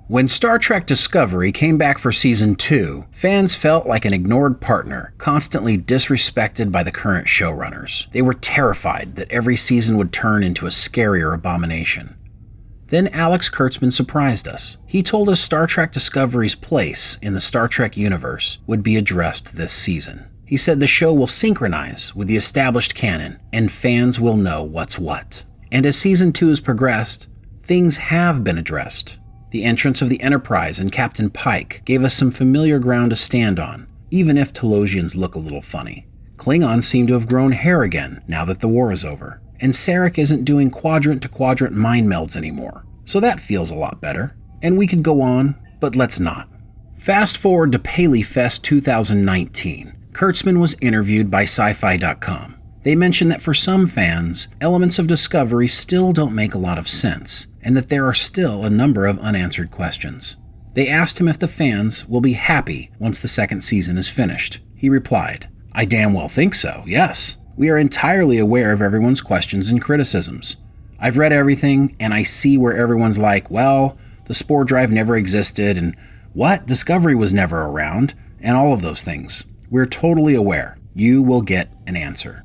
When Star Trek Discovery came back for Season 2, fans felt like an ignored partner, constantly disrespected by the current showrunners. They were terrified that every season would turn into a scarier abomination. Then Alex Kurtzman surprised us. He told us Star Trek Discovery's place in the Star Trek universe would be addressed this season. He said the show will synchronize with the established canon, and fans will know what's what. And as Season 2 has progressed, things have been addressed. The entrance of the Enterprise and Captain Pike gave us some familiar ground to stand on, even if Telosians look a little funny. Klingons seem to have grown hair again now that the war is over, and Sarek isn't doing quadrant-to-quadrant mind melds anymore, so that feels a lot better. And we could go on, but let's not. Fast forward to Paley Fest 2019. Kurtzman was interviewed by sci-fi.com. They mentioned that for some fans, elements of Discovery still don't make a lot of sense, and that there are still a number of unanswered questions. They asked him if the fans will be happy once the second season is finished. He replied, "I damn well think so, yes. We are entirely aware of everyone's questions and criticisms. I've read everything, and I see where everyone's like, well, the spore drive never existed, and what? Discovery was never around, and all of those things. We're totally aware. You will get an answer."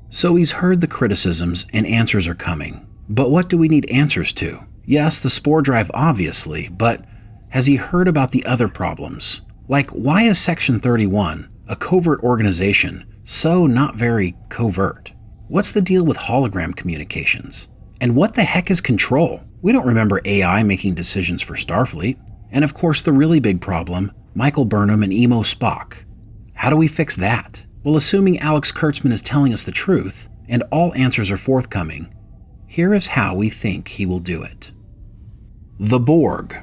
So he's heard the criticisms, and answers are coming. But what do we need answers to? Yes, the spore drive obviously, but has he heard about the other problems? Like, why is Section 31, a covert organization, so not very covert? What's the deal with hologram communications? And what the heck is control? We don't remember AI making decisions for Starfleet. And of course the really big problem, Michael Burnham and Emo Spock. How do we fix that? Well, assuming Alex Kurtzman is telling us the truth, and all answers are forthcoming, here is how we think he will do it. The Borg.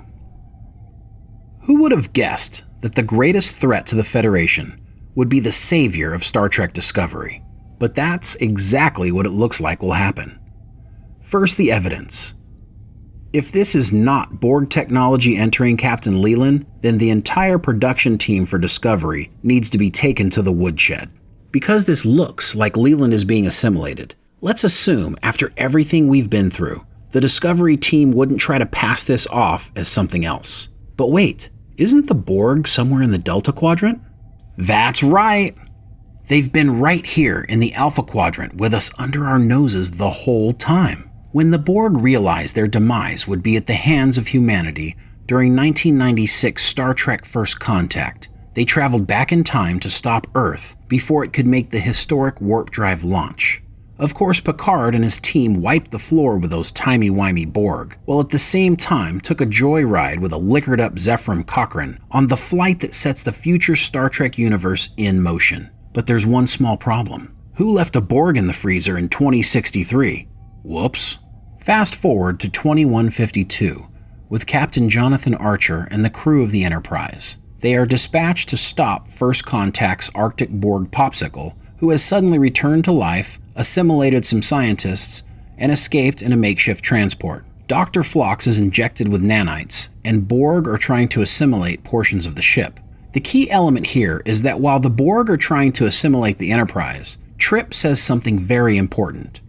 Who would have guessed that the greatest threat to the Federation would be the savior of Star Trek Discovery? But that's exactly what it looks like will happen. First, the evidence. If this is not Borg technology entering Captain Leland, then the entire production team for Discovery needs to be taken to the woodshed. Because this looks like Leland is being assimilated, let's assume, after everything we've been through, the Discovery team wouldn't try to pass this off as something else. But wait, isn't the Borg somewhere in the Delta Quadrant? That's right! They've been right here in the Alpha Quadrant with us under our noses the whole time. When the Borg realized their demise would be at the hands of humanity during 1996 Star Trek First Contact, they traveled back in time to stop Earth before it could make the historic warp drive launch. Of course, Picard and his team wiped the floor with those timey-wimey Borg, while at the same time took a joyride with a liquored-up Zefram Cochrane on the flight that sets the future Star Trek universe in motion. But there's one small problem. Who left a Borg in the freezer in 2063? Whoops. Fast forward to 2152, with Captain Jonathan Archer and the crew of the Enterprise. They are dispatched to stop First Contact's Arctic Borg Popsicle, who has suddenly returned to life, assimilated some scientists, and escaped in a makeshift transport. Dr. Phlox is injected with nanites, and Borg are trying to assimilate portions of the ship. The key element here is that while the Borg are trying to assimilate the Enterprise, Trip says something very important.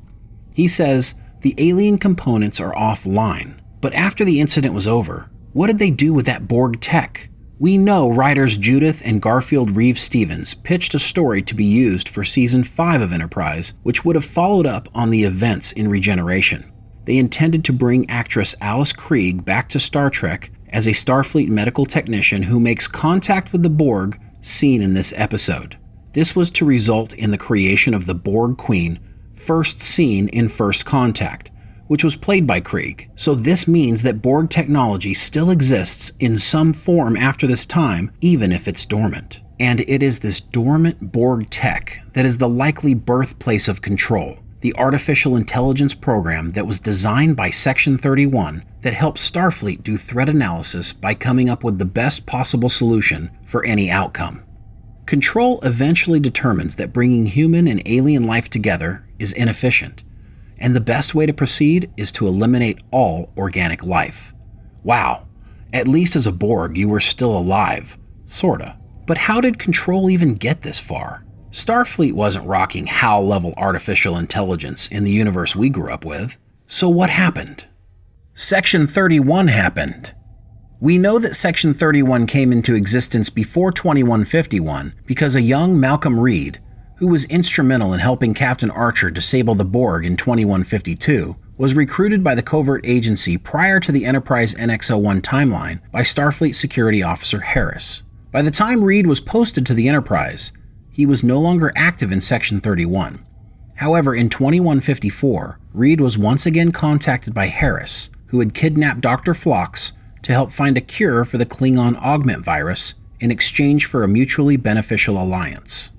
He says, the alien components are offline. But after the incident was over, what did they do with that Borg tech? We know writers Judith and Garfield Reeves-Stevens pitched a story to be used for Season 5 of Enterprise, which would have followed up on the events in Regeneration. They intended to bring actress Alice Krige back to Star Trek as a Starfleet medical technician who makes contact with the Borg, seen in this episode. This was to result in the creation of the Borg Queen, first seen in First Contact, which was played by Krieg. So this means that Borg technology still exists in some form after this time, even if it's dormant. And it is this dormant Borg tech that is the likely birthplace of Control, the artificial intelligence program that was designed by Section 31 that helps Starfleet do threat analysis by coming up with the best possible solution for any outcome. Control eventually determines that bringing human and alien life together is inefficient, and the best way to proceed is to eliminate all organic life. Wow, at least as a Borg you were still alive, sorta. But how did Control even get this far? Starfleet wasn't rocking HAL-level artificial intelligence in the universe we grew up with. So what happened? Section 31 happened. We know that Section 31 came into existence before 2151 because a young Malcolm Reed, who was instrumental in helping Captain Archer disable the Borg in 2152, was recruited by the covert agency prior to the Enterprise NX-01 timeline by Starfleet Security Officer Harris. By the time Reed was posted to the Enterprise, he was no longer active in Section 31. However, in 2154, Reed was once again contacted by Harris, who had kidnapped Dr. Phlox to help find a cure for the Klingon augment virus in exchange for a mutually beneficial alliance.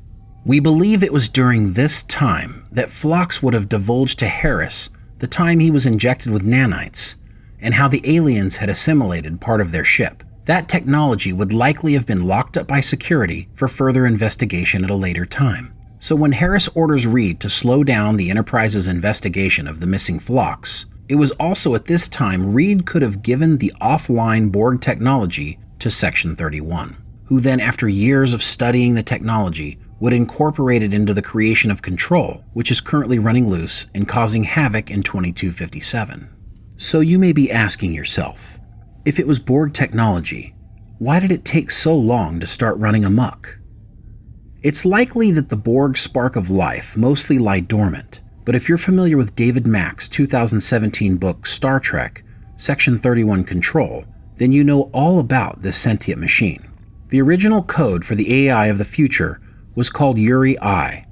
We believe it was during this time that Phlox would have divulged to Harris the time he was injected with nanites, and how the aliens had assimilated part of their ship. That technology would likely have been locked up by security for further investigation at a later time. So when Harris orders Reed to slow down the Enterprise's investigation of the missing Phlox, it was also at this time Reed could have given the offline Borg technology to Section 31, who then, after years of studying the technology, would incorporate it into the creation of Control, which is currently running loose and causing havoc in 2257. So you may be asking yourself, if it was Borg technology, why did it take so long to start running amok? It's likely that the Borg spark of life mostly lie dormant, but if you're familiar with David Mack's 2017 book Star Trek, Section 31 Control, then you know all about this sentient machine. The original code for the AI of the future was called Uri-I,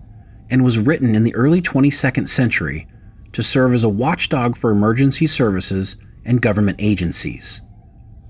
and was written in the early 22nd century to serve as a watchdog for emergency services and government agencies.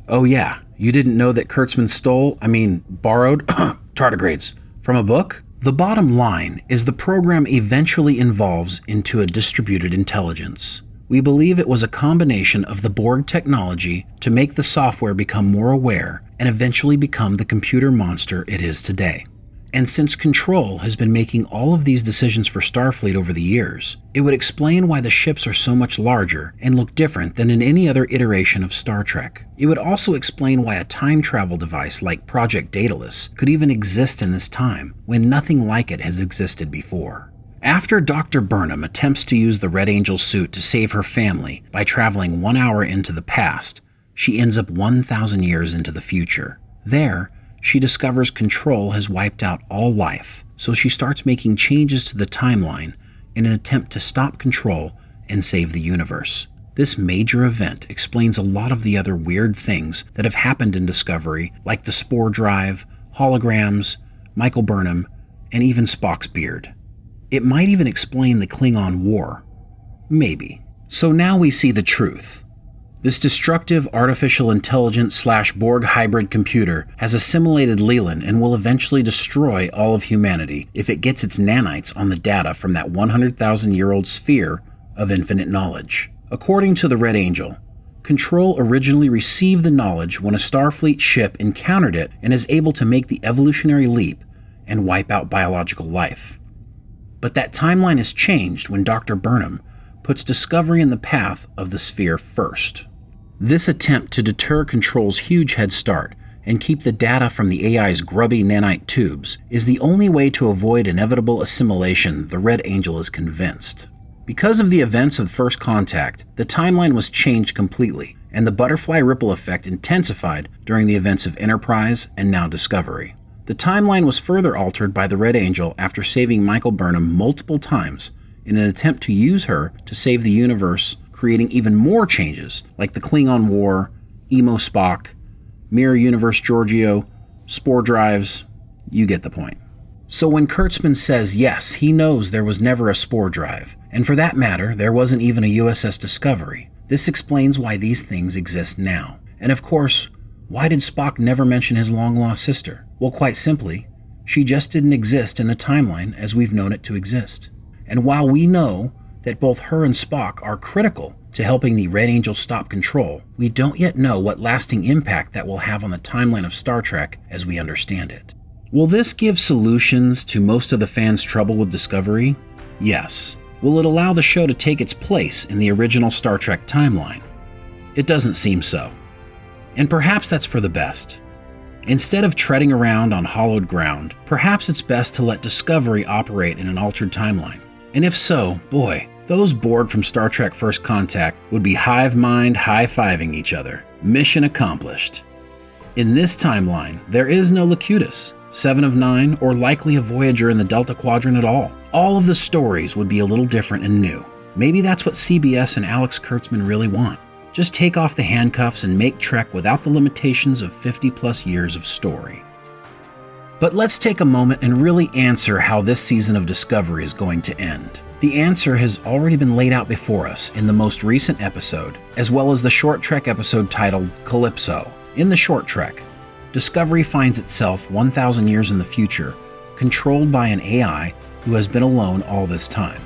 Oh yeah, you didn't know that Kurtzman borrowed tardigrades from a book? The bottom line is the program eventually evolves into a distributed intelligence. We believe it was a combination of the Borg technology to make the software become more aware and eventually become the computer monster it is today. And since Control has been making all of these decisions for Starfleet over the years, it would explain why the ships are so much larger and look different than in any other iteration of Star Trek. It would also explain why a time travel device like Project Daedalus could even exist in this time, when nothing like it has existed before. After Dr. Burnham attempts to use the Red Angel suit to save her family by traveling 1 hour into the past, she ends up 1,000 years into the future. There, she discovers Control has wiped out all life, so she starts making changes to the timeline in an attempt to stop Control and save the universe. This major event explains a lot of the other weird things that have happened in Discovery, like the spore drive, holograms, Michael Burnham, and even Spock's beard. It might even explain the Klingon War. Maybe. So now we see the truth. This destructive artificial intelligence/Borg hybrid computer has assimilated Leland and will eventually destroy all of humanity if it gets its nanites on the data from that 100,000-year-old sphere of infinite knowledge. According to the Red Angel, Control originally received the knowledge when a Starfleet ship encountered it and is able to make the evolutionary leap and wipe out biological life. But that timeline is changed when Dr. Burnham puts Discovery in the path of the sphere first. This attempt to deter Control's huge head start and keep the data from the AI's grubby nanite tubes is the only way to avoid inevitable assimilation, the Red Angel is convinced. Because of the events of First Contact, the timeline was changed completely, and the butterfly ripple effect intensified during the events of Enterprise and now Discovery. The timeline was further altered by the Red Angel after saving Michael Burnham multiple times in an attempt to use her to save the universe, creating even more changes like the Klingon War, Emo Spock, Mirror Universe Giorgio, spore drives. You get the point. So when Kurtzman says yes, he knows there was never a spore drive, and for that matter, there wasn't even a USS Discovery. This explains why these things exist now. And of course, why did Spock never mention his long-lost sister? Well, quite simply, she just didn't exist in the timeline as we've known it to exist. And while we know that both her and Spock are critical to helping the Red Angel stop Control, we don't yet know what lasting impact that will have on the timeline of Star Trek as we understand it. Will this give solutions to most of the fans' trouble with Discovery? Yes. Will it allow the show to take its place in the original Star Trek timeline? It doesn't seem so. And perhaps that's for the best. Instead of treading around on hollowed ground, perhaps it's best to let Discovery operate in an altered timeline. And if so, boy, those Borg from Star Trek First Contact would be hive mind high-fiving each other. Mission accomplished. In this timeline, there is no Locutus, 7 of 9, or likely a Voyager in the Delta Quadrant at all. All of the stories would be a little different and new. Maybe that's what CBS and Alex Kurtzman really want. Just take off the handcuffs and make Trek without the limitations of 50+ years of story. But let's take a moment and really answer how this season of Discovery is going to end. The answer has already been laid out before us in the most recent episode, as well as the short Trek episode titled Calypso. In the short Trek, Discovery finds itself 1,000 years in the future, controlled by an AI who has been alone all this time.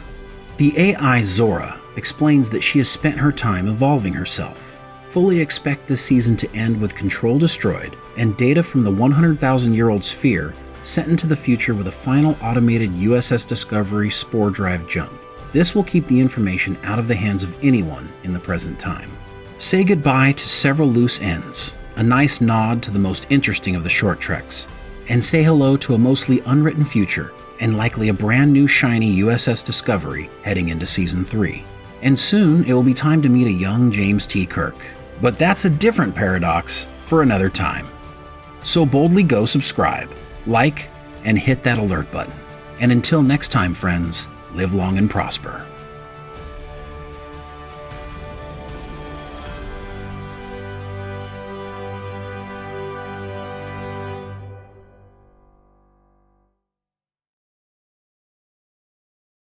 The AI Zora explains that she has spent her time evolving herself. Fully expect this season to end with control destroyed and data from the 100,000-year-old sphere sent into the future with a final automated USS Discovery spore drive jump. This will keep the information out of the hands of anyone in the present time. Say goodbye to several loose ends, a nice nod to the most interesting of the short treks, and say hello to a mostly unwritten future and likely a brand new shiny USS Discovery heading into Season 3. And soon it will be time to meet a young James T. Kirk. But that's a different paradox for another time. So boldly go subscribe, like, and hit that alert button. And until next time, friends, live long and prosper.